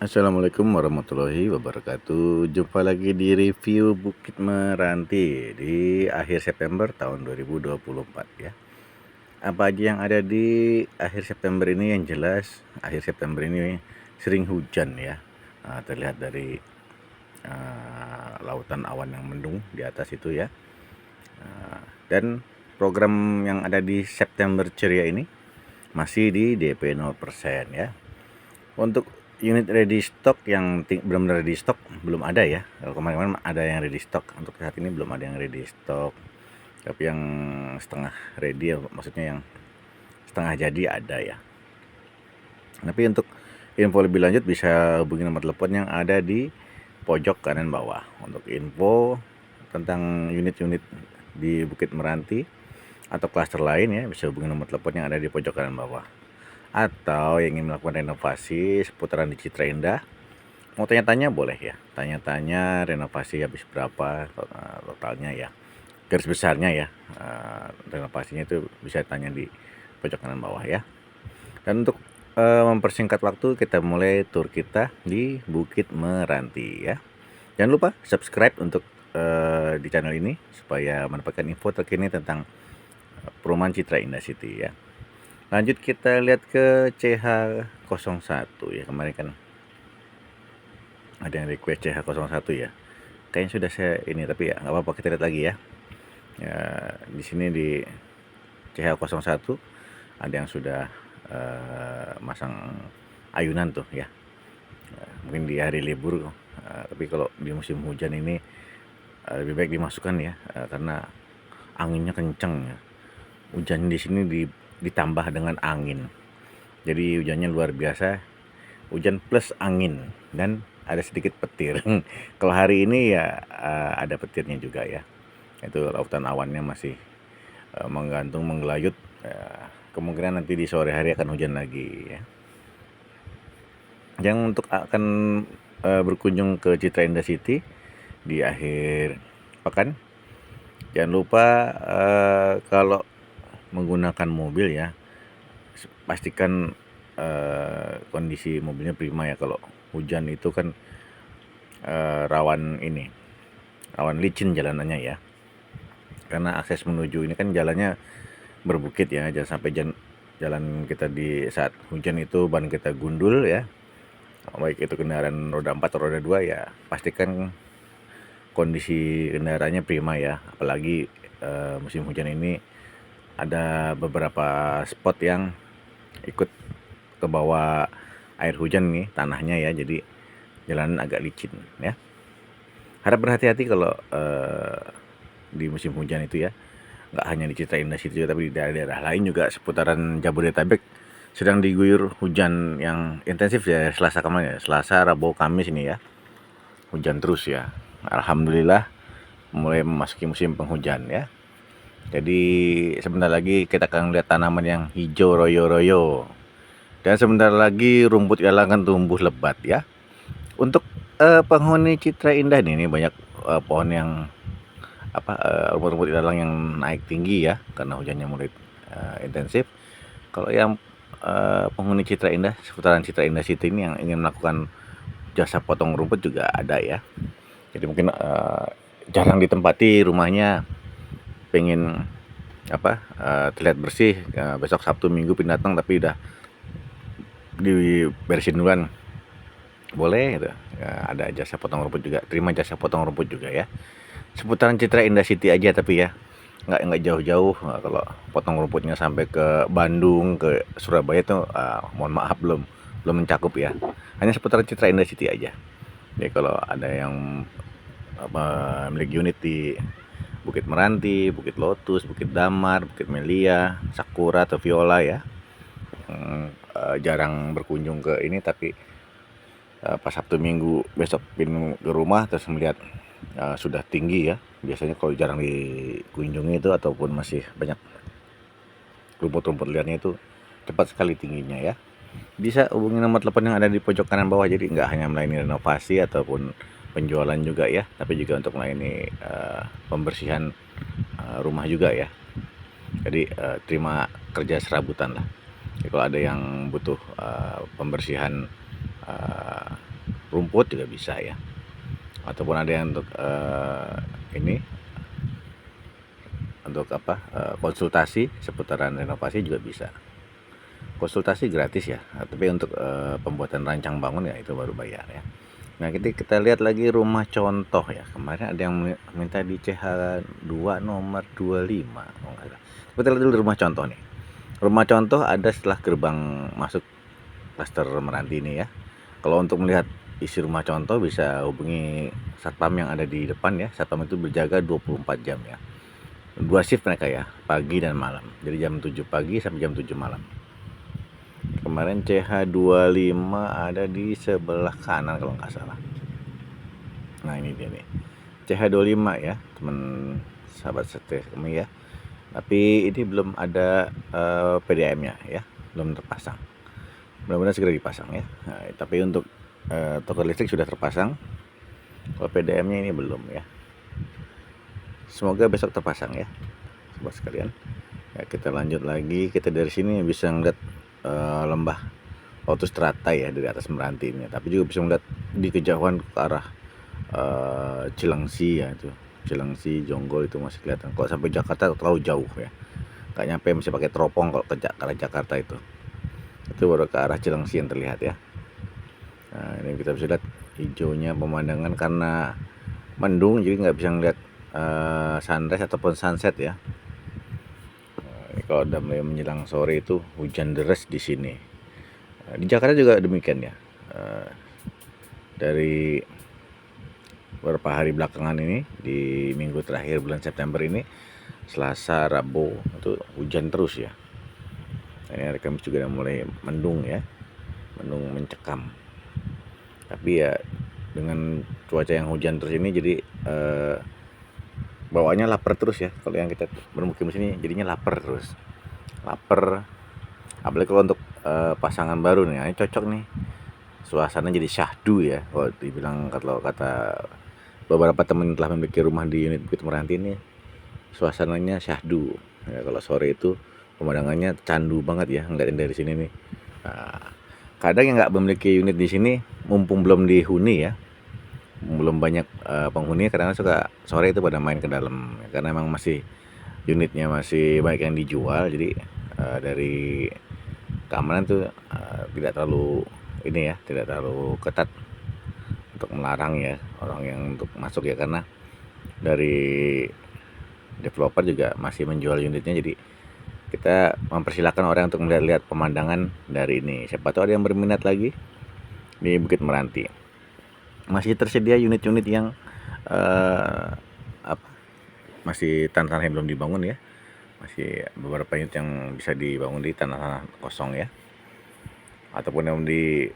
Assalamualaikum warahmatullahi wabarakatuh. Jumpa lagi di review Bukit Meranti di akhir September tahun 2024 ya. Apa aja yang ada di akhir September ini? Yang jelas akhir September ini sering hujan ya. Terlihat dari lautan awan yang mendung di atas itu ya. Dan program yang ada di September Ceria ini masih di DP 0% ya. Untuk unit ready stock yang benar-benar ready stock belum ada ya. Kalau kemarin-kemarin ada yang ready stock, untuk saat ini belum ada yang ready stock. Tapi yang setengah ready ya, maksudnya yang setengah jadi ada ya. Tapi untuk info lebih lanjut bisa hubungi nomor telepon yang ada di pojok kanan bawah. Untuk info tentang unit-unit di Bukit Meranti atau klaster lain ya, bisa hubungi nomor telepon yang ada di pojok kanan bawah. Atau yang ingin melakukan renovasi seputaran di Citra Indah, mau tanya-tanya boleh ya, tanya-tanya renovasi habis berapa totalnya ya, garis besarnya ya. Renovasinya itu bisa tanya di pojok kanan bawah ya. Dan untuk mempersingkat waktu, kita mulai tour kita di Bukit Meranti ya. Jangan lupa subscribe untuk di channel ini supaya mendapatkan info terkini tentang perumahan Citra Indah City ya. Lanjut kita lihat ke CH01 ya. Kemarin kan ada yang request CH01 ya. Kayaknya sudah saya ini, tapi ya nggak apa-apa, kita lihat lagi ya. Ya, di sini di CH01 ada yang sudah masang ayunan tuh ya. Mungkin di hari libur, tapi kalau di musim hujan ini lebih baik dimasukkan ya, karena anginnya kencang ya. Hujan di sini ditambah dengan angin. Jadi hujannya luar biasa, hujan plus angin dan ada sedikit petir. Kalau hari ini ya ada petirnya juga ya. Itu lautan awannya masih menggantung, menggelayut. Kemungkinan nanti di sore hari akan hujan lagi ya. Yang untuk akan berkunjung ke Citra Indah City di akhir pekan, jangan lupa kalau menggunakan mobil ya, pastikan kondisi mobilnya prima ya. Kalau hujan itu kan rawan licin jalanannya ya, karena akses menuju ini kan jalannya berbukit ya. Jangan sampai jalan kita di saat hujan itu ban kita gundul ya, baik itu kendaraan roda 4 atau roda 2 ya. Pastikan kondisi kendaraannya prima ya, apalagi musim hujan ini ada beberapa spot yang ikut ke bawah air hujan nih tanahnya ya, jadi jalanan agak licin ya. Harap berhati-hati kalau di musim hujan itu ya. Nggak hanya di Citra Indah City, tapi di daerah-daerah lain juga seputaran Jabodetabek sedang diguyur hujan yang intensif ya. Selasa kemarin ya, Selasa, Rabu, Kamis ini ya, hujan terus ya. Alhamdulillah mulai memasuki musim penghujan ya. Jadi sebentar lagi kita akan lihat tanaman yang hijau royo-royo. Dan sebentar lagi rumput ilalang akan tumbuh lebat ya. Untuk penghuni Citra Indah ini banyak pohon yang rumput-rumput ilalang yang naik tinggi ya, karena hujannya mulai intensif. Kalau yang penghuni Citra Indah, seputaran Citra Indah City ini yang ingin melakukan jasa potong rumput juga ada ya. Jadi mungkin jarang ditempati rumahnya, pengen terlihat bersih, besok Sabtu Minggu pindah datang tapi udah diberesin duluan, boleh gitu ya. Ada jasa potong rumput juga, terima jasa potong rumput juga ya, seputaran Citra Indah City aja. Tapi ya nggak jauh-jauh. Kalau potong rumputnya sampai ke Bandung, ke Surabaya tuh mohon maaf belum mencakup ya, hanya seputaran Citra Indah City aja. Jadi kalau ada yang memiliki unit di Bukit Meranti, Bukit Lotus, Bukit Damar, Bukit Melia, Sakura atau Viola ya, jarang berkunjung ke ini, tapi pas Sabtu Minggu besok pindah ke rumah terus melihat sudah tinggi ya. Biasanya kalau jarang dikunjungi itu ataupun masih banyak rumput-rumput liarnya itu cepat sekali tingginya ya. Bisa hubungi nomor telepon yang ada di pojok kanan bawah. Jadi nggak hanya melayani renovasi ataupun penjualan juga ya, tapi juga untuk melayani pembersihan rumah juga ya. Jadi terima kerja serabutan lah. Jadi kalau ada yang butuh pembersihan rumput juga bisa ya, ataupun ada yang untuk ini untuk konsultasi seputaran renovasi juga bisa. Konsultasi gratis ya, tapi untuk pembuatan rancang bangun ya itu baru bayar ya. Nah, kita lihat lagi rumah contoh ya. Kemarin ada yang minta di CH2 nomor 25 kalau nggak salah. Kita lihat dulu rumah contoh nih. Rumah contoh ada setelah gerbang masuk klaster Meranti ini ya. Kalau untuk melihat isi rumah contoh bisa hubungi satpam yang ada di depan ya. Satpam itu berjaga 24 jam ya. 2 shift mereka ya, pagi dan malam. Jadi jam 7 pagi sampai jam 7 malam. Kemarin CH25 ada di sebelah kanan kalau nggak salah. Nah, ini dia nih. CH25 ya, teman sahabat setia kami ya. Tapi ini belum ada PDAM-nya ya, belum terpasang. Mudah-mudahan segera dipasang ya. Nah, tapi untuk toko listrik sudah terpasang. Kalau PDAM-nya ini belum ya. Semoga besok terpasang ya, sobat sekalian. Ya, kita lanjut lagi. Kita dari sini bisa ngeliat lembah Lotus Teratai ya dari atas Meranti ini. Tapi juga bisa ngeliat di kejauhan ke arah Cilengsi ya, itu Cilengsi, Jonggol itu masih kelihatan. Kalau sampai Jakarta terlalu jauh ya, nggak nyampe, mesti pakai teropong kalau ke arah Jakarta itu baru ke arah Cilengsi yang terlihat ya. Nah, ini kita bisa lihat hijaunya pemandangan karena mendung, jadi nggak bisa ngeliat sunrise ataupun sunset ya. Ini kalau udah mulai menjelang sore itu hujan deras di sini. Di Jakarta juga demikian ya. Dari beberapa hari belakangan ini, di minggu terakhir bulan September ini, Selasa, Rabu itu hujan terus ya. Ini hari Kamis juga udah mulai mendung ya, mendung mencekam. Tapi ya dengan cuaca yang hujan terus ini jadi bawaannya lapar terus ya. Kalau yang kita bermukim di sini jadinya lapar terus, lapar. Apalagi kalau untuk pasangan baru nih, ini cocok nih. Suasana jadi syahdu ya. Kalau dibilang, kalau kata beberapa teman telah memiliki rumah di unit Bukit Meranti ini, suasananya syahdu ya. Kalau sore itu pemandangannya candu banget ya ngeliatin dari sini nih. Nah, kadang yang nggak memiliki unit di sini, mumpung belum dihuni ya, belum banyak penghuni, kadang suka sore itu pada main ke dalam ya, karena memang masih unitnya masih banyak yang dijual. Jadi dari keamanan tuh tidak terlalu ini ya, tidak terlalu ketat untuk melarang ya orang yang untuk masuk ya, karena dari developer juga masih menjual unitnya. Jadi kita mempersilahkan orang untuk melihat-lihat pemandangan dari ini. Siapa tahu ada yang berminat lagi di Bukit Meranti. Masih tersedia unit-unit yang masih tanah-tanah yang belum dibangun ya. Masih beberapa unit yang bisa dibangun di tanah-tanah kosong ya, ataupun yang di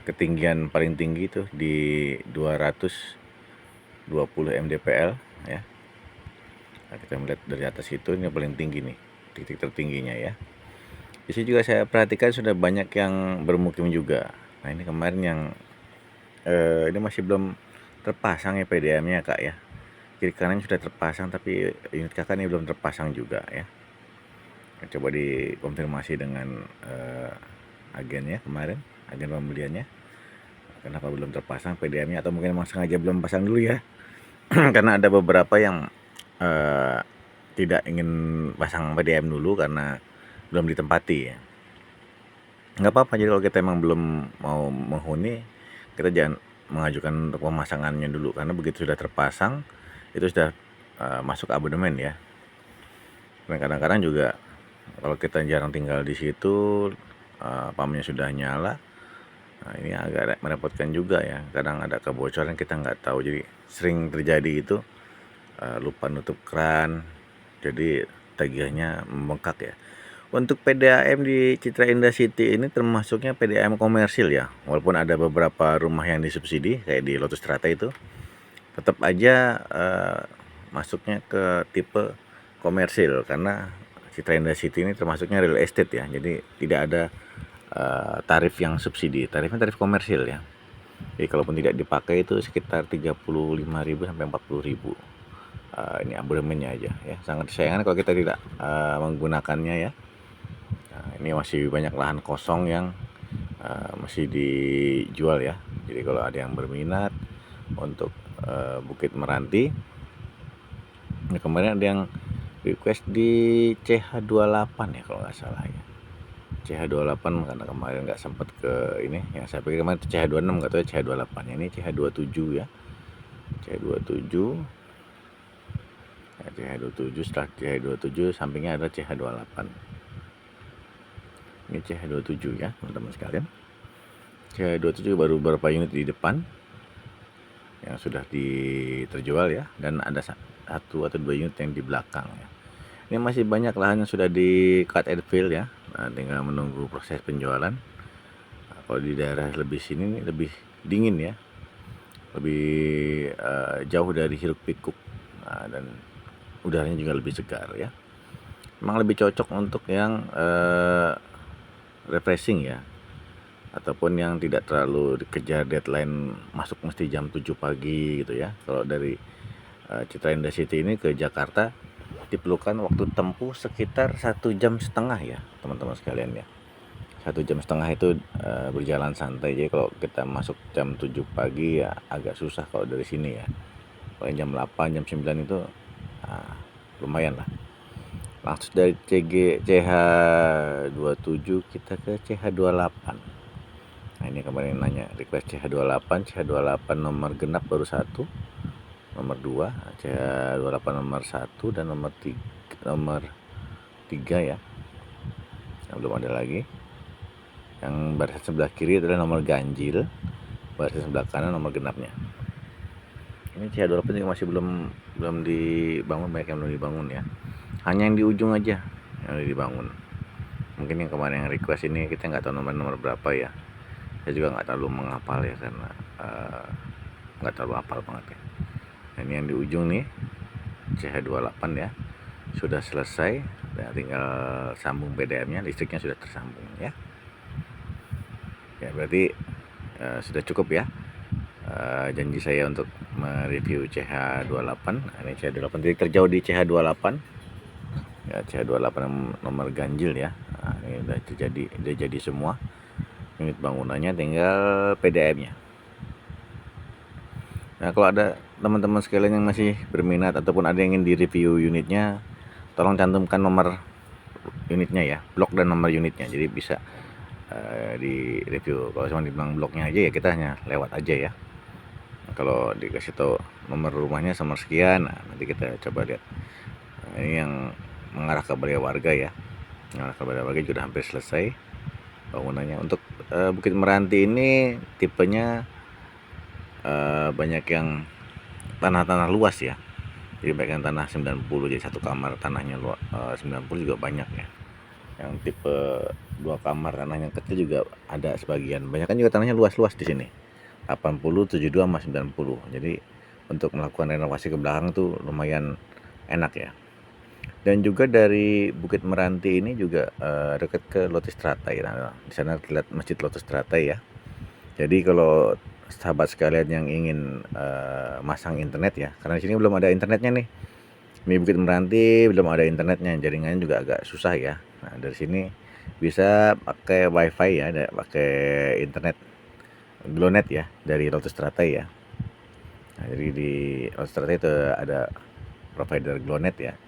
ketinggian paling tinggi itu di 220 mdpl ya. Nah, kita melihat dari atas itu, ini paling tinggi nih, titik tertingginya ya. Di sini juga saya perhatikan sudah banyak yang bermukim juga. Nah, ini kemarin yang ini masih belum terpasang ya PDAM-nya Kak ya. Kiri kanan sudah terpasang, tapi unit kakak ini belum terpasang juga ya. Coba dikonfirmasi dengan agennya kemarin, agen pembeliannya, kenapa belum terpasang PDAM-nya, atau mungkin memang sengaja belum pasang dulu ya. Karena ada beberapa yang tidak ingin pasang PDAM dulu karena belum ditempati ya. Nggak apa-apa, jadi kalau kita emang belum mau menghuni, kita jangan mengajukan untuk pemasangannya dulu, karena begitu sudah terpasang itu sudah masuk abonemen ya. Dan kadang-kadang juga kalau kita jarang tinggal di situ, pamnya sudah nyala, nah ini agak merepotkan juga ya. Kadang ada kebocoran kita nggak tahu, jadi sering terjadi itu lupa nutup keran, jadi tagihannya membengkak ya. Untuk PDAM di Citra Indah City ini termasuknya PDAM komersil ya, walaupun ada beberapa rumah yang disubsidi kayak di Lotus Teratai itu, tetap aja masuknya ke tipe komersil, karena Citra Indah City ini termasuknya real estate ya, jadi tidak ada tarif yang subsidi, tarifnya tarif komersil ya. Jadi kalaupun tidak dipakai itu sekitar 35.000 sampai 40.000 ini abonemennya aja ya. Sangat disayangkan kalau kita tidak menggunakannya ya. Nah, ini masih banyak lahan kosong yang masih dijual ya. Jadi kalau ada yang berminat untuk Bukit Meranti, nah, kemarin ada yang request di CH28 ya kalau nggak salah ya. CH28 karena kemarin nggak sempat ke ini ya, saya pikir kemarin CH26, nggak tahu ya CH28 ya. Ini CH27 ya, CH27 ya, CH27, setelah CH27 sampingnya ada CH28. Ini CH27 ya teman-teman sekalian. CH27 baru beberapa unit di depan yang sudah terjual ya, dan ada 1 atau 2 unit yang di belakang ya. Ini masih banyak lahan yang sudah di cut and fill ya, nah, tinggal menunggu proses penjualan. Nah, kalau di daerah lebih sini nih, lebih dingin ya, lebih jauh dari hiruk pikuk, nah, dan udaranya juga lebih segar ya. Memang lebih cocok untuk yang refreshing ya, ataupun yang tidak terlalu dikejar deadline masuk mesti jam 7 pagi gitu ya. Kalau dari Citra Indah City ini ke Jakarta diperlukan waktu tempuh sekitar 1,5 jam ya teman-teman sekalian ya. 1,5 jam itu berjalan santai. Jadi kalau kita masuk jam 7 pagi ya agak susah kalau dari sini ya. Kalau jam 8, jam 9 itu lumayan lah. Langsung dari CH27 kita ke CH28. Nah, ini kemarin nanya request CH28. CH28 nomor genap baru 1, nomor 2, CH28 nomor 1 dan nomor 3 ya. Nah, belum ada lagi. Yang barisan sebelah kiri adalah nomor ganjil, barisan sebelah kanan nomor genapnya. Ini CH28 juga masih belum dibangun, banyak yang belum dibangun ya. Hanya yang di ujung aja yang dibangun. Mungkin yang kemarin yang request ini kita nggak tahu nomor berapa ya. Saya juga nggak terlalu menghafal ya, karena nggak terlalu hafal banget ya. Nah, ini yang di ujung nih CH28 ya, sudah selesai, nah, tinggal sambung PDM-nya, listriknya sudah tersambung ya. Ya berarti sudah cukup ya janji saya untuk mereview CH28. Nah, ini CH28 jadi terjauh di CH28 ya, CH28 nomor ganjil ya. Nah, ini udah jadi semua unit bangunannya, tinggal PDM-nya. Nah, kalau ada teman-teman sekalian yang masih berminat ataupun ada yang ingin direview unitnya, tolong cantumkan nomor unitnya ya, blok dan nomor unitnya, jadi bisa di review. Kalau cuma dibilang bloknya aja ya kita hanya lewat aja ya. Nah, kalau dikasih tahu nomor rumahnya nomor sekian, nah, nanti kita coba lihat. Nah, ini yang mengarah ke Balai Warga ya, mengarah ke Balai Warga sudah hampir selesai bangunannya. Untuk Bukit Meranti ini tipenya banyak yang tanah-tanah luas ya, jadi banyak yang tanah 90, jadi 1 kamar tanahnya 90 juga banyak ya. Yang tipe 2 kamar tanahnya kecil juga ada sebagian. Banyak kan juga tanahnya luas-luas di sini, 80, 72 sama 90. Jadi untuk melakukan renovasi ke belakang tuh lumayan enak ya. Dan juga dari Bukit Meranti ini juga dekat ke Lotus Teratai. Nah, di sana terlihat Masjid Lotus Teratai ya. Jadi kalau sahabat sekalian yang ingin masang internet ya, karena di sini belum ada internetnya nih. Di Bukit Meranti belum ada internetnya, jaringannya juga agak susah ya. Nah, dari sini bisa pakai wifi ya, pakai internet GloNet ya dari Lotus Teratai ya. Nah, jadi di Lotus Teratai itu ada provider GloNet ya.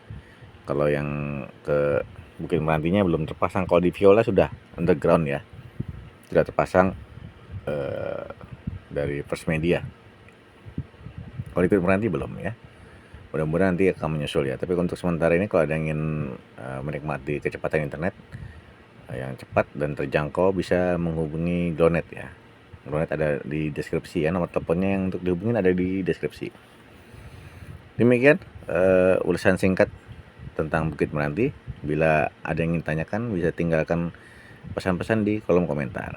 Kalau yang ke Bukit Merantinya belum terpasang. Kalau di Viola sudah underground ya, sudah terpasang dari First Media. Kalau di Bukit Meranti belum ya. Mudah-mudahan nanti akan menyusul ya. Tapi untuk sementara ini kalau ada yang ingin menikmati kecepatan internet yang cepat dan terjangkau, bisa menghubungi GloNet ya. GloNet ada di deskripsi ya, nomor teleponnya yang untuk dihubungin ada di deskripsi. Demikian ulasan singkat tentang Bukit Meranti. Bila ada yang ingin tanyakan, bisa tinggalkan pesan-pesan di kolom komentar.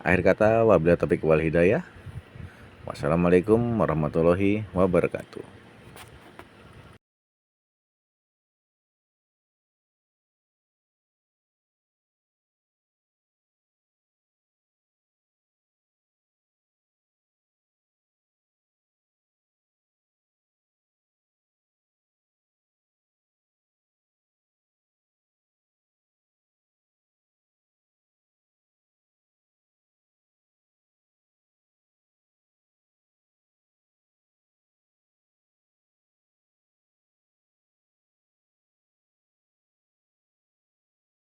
Akhir kata, wabillahi taufiq wal hidayah. Wassalamualaikum warahmatullahi wabarakatuh.